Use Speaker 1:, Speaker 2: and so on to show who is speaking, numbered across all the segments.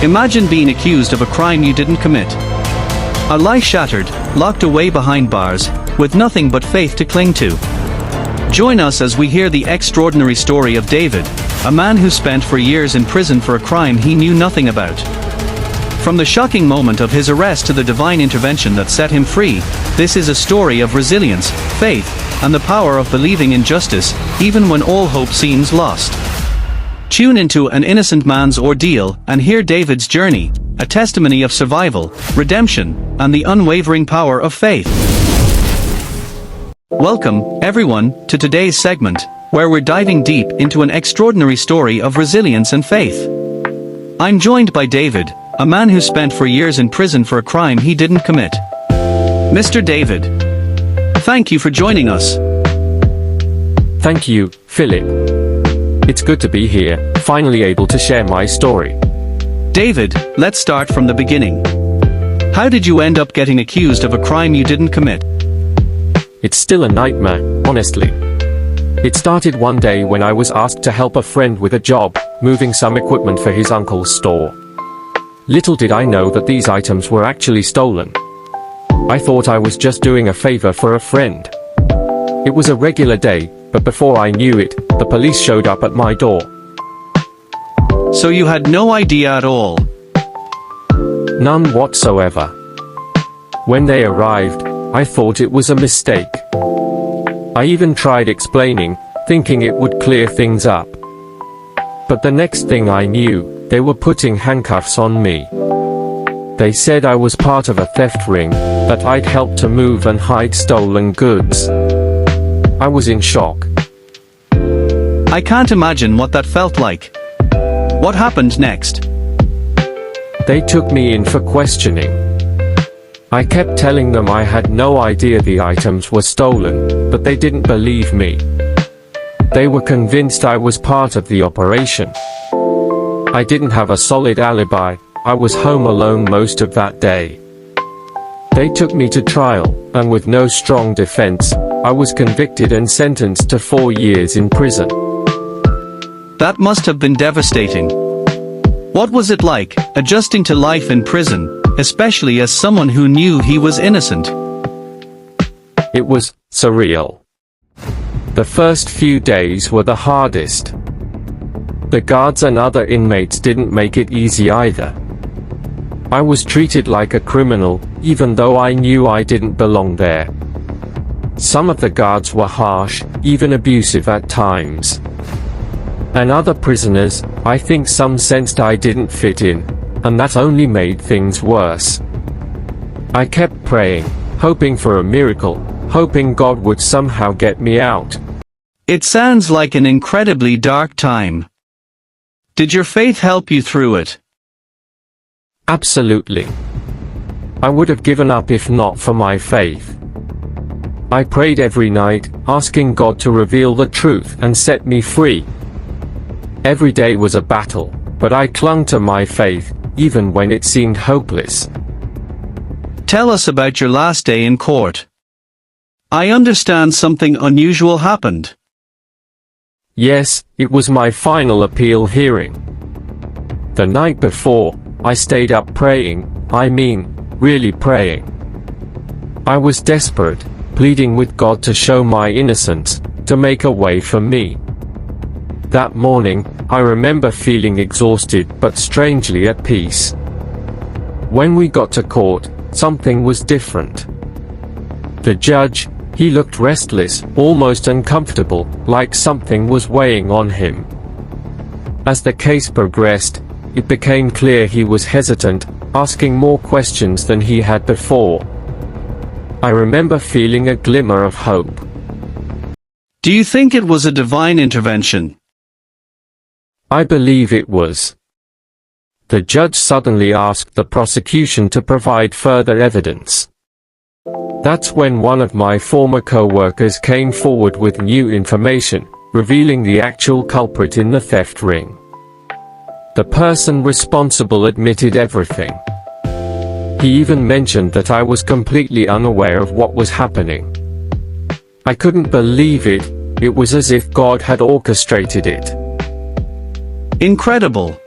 Speaker 1: Imagine being accused of a crime you didn't commit. A lie shattered, locked away behind bars, with nothing but faith to cling to. Join us as we hear the extraordinary story of David, a man who spent 4 years in prison for a crime he knew nothing about. From the shocking moment of his arrest to the divine intervention that set him free, this is a story of resilience, faith, and the power of believing in justice, even when all hope seems lost. Tune into An Innocent Man's Ordeal and hear David's journey, a testimony of survival, redemption, and the unwavering power of faith. Welcome, everyone, to today's segment, where we're diving deep into an extraordinary story of resilience and faith. I'm joined by David, a man who spent 4 years in prison for a crime he didn't commit. Mr. David, thank you for joining us.
Speaker 2: Thank you, Philip. It's good to be here, finally able to share my story.
Speaker 1: David, let's start from the beginning. How did you end up getting accused of a crime you didn't commit?
Speaker 2: It's still a nightmare, honestly. It started one day when I was asked to help a friend with a job, moving some equipment for his uncle's store. Little did I know that these items were actually stolen. I thought I was just doing a favor for a friend. It was a regular day, but before I knew it, the police showed up at my door.
Speaker 1: So you had no idea at all?
Speaker 2: None whatsoever. When they arrived, I thought it was a mistake. I even tried explaining, thinking it would clear things up. But the next thing I knew, they were putting handcuffs on me. They said I was part of a theft ring, that I'd helped to move and hide stolen goods. I was in shock.
Speaker 1: I can't imagine what that felt like. What happened next?
Speaker 2: They took me in for questioning. I kept telling them I had no idea the items were stolen, but they didn't believe me. They were convinced I was part of the operation. I didn't have a solid alibi, I was home alone most of that day. They took me to trial, and with no strong defense, I was convicted and sentenced to 4 years in prison.
Speaker 1: That must have been devastating. What was it like, adjusting to life in prison, especially as someone who knew he was innocent?
Speaker 2: It was surreal. The first few days were the hardest. The guards and other inmates didn't make it easy either. I was treated like a criminal, even though I knew I didn't belong there. Some of the guards were harsh, even abusive at times. And other prisoners, I think some sensed I didn't fit in, and that only made things worse. I kept praying, hoping for a miracle, hoping God would somehow get me out.
Speaker 1: It sounds like an incredibly dark time. Did your faith help you through it?
Speaker 2: Absolutely. I would have given up if not for my faith. I prayed every night, asking God to reveal the truth and set me free. Every day was a battle, but I clung to my faith, even when it seemed hopeless.
Speaker 1: Tell us about your last day in court. I understand something unusual happened.
Speaker 2: Yes, it was my final appeal hearing. The night before, I stayed up praying, really praying. I was desperate, pleading with God to show my innocence, to make a way for me. That morning, I remember feeling exhausted but strangely at peace. When we got to court, something was different. The judge, he looked restless, almost uncomfortable, like something was weighing on him. As the case progressed, it became clear he was hesitant, asking more questions than he had before. I remember feeling a glimmer of hope.
Speaker 1: Do you think it was a divine intervention?
Speaker 2: I believe it was. The judge suddenly asked the prosecution to provide further evidence. That's when one of my former co-workers came forward with new information, revealing the actual culprit in the theft ring. The person responsible admitted everything. He even mentioned that I was completely unaware of what was happening. I couldn't believe it, it was as if God had orchestrated it.
Speaker 1: Incredible.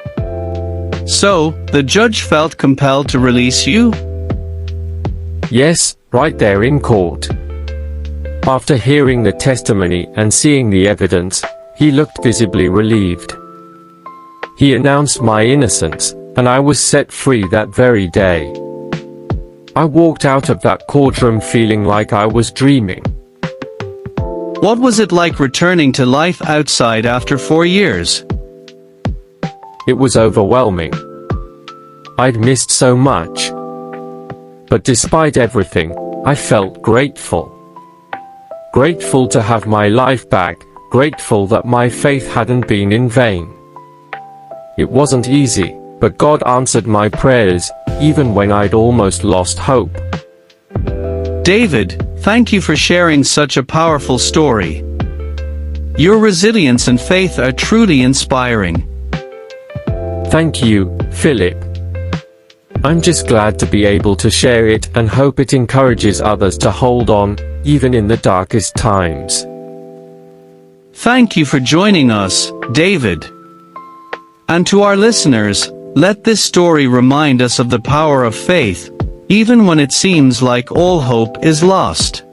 Speaker 1: So, the judge felt compelled to release you?
Speaker 2: Yes, right there in court. After hearing the testimony and seeing the evidence, he looked visibly relieved. He announced my innocence, and I was set free that very day. I walked out of that courtroom feeling like I was dreaming.
Speaker 1: What was it like returning to life outside after 4 years?
Speaker 2: It was overwhelming. I'd missed so much. But despite everything, I felt grateful. Grateful to have my life back, grateful that my faith hadn't been in vain. It wasn't easy, but God answered my prayers, even when I'd almost lost hope.
Speaker 1: David, thank you for sharing such a powerful story. Your resilience and faith are truly inspiring.
Speaker 2: Thank you, Philip. I'm just glad to be able to share it and hope it encourages others to hold on, even in the darkest times.
Speaker 1: Thank you for joining us, David. And to our listeners, let this story remind us of the power of faith, even when it seems like all hope is lost.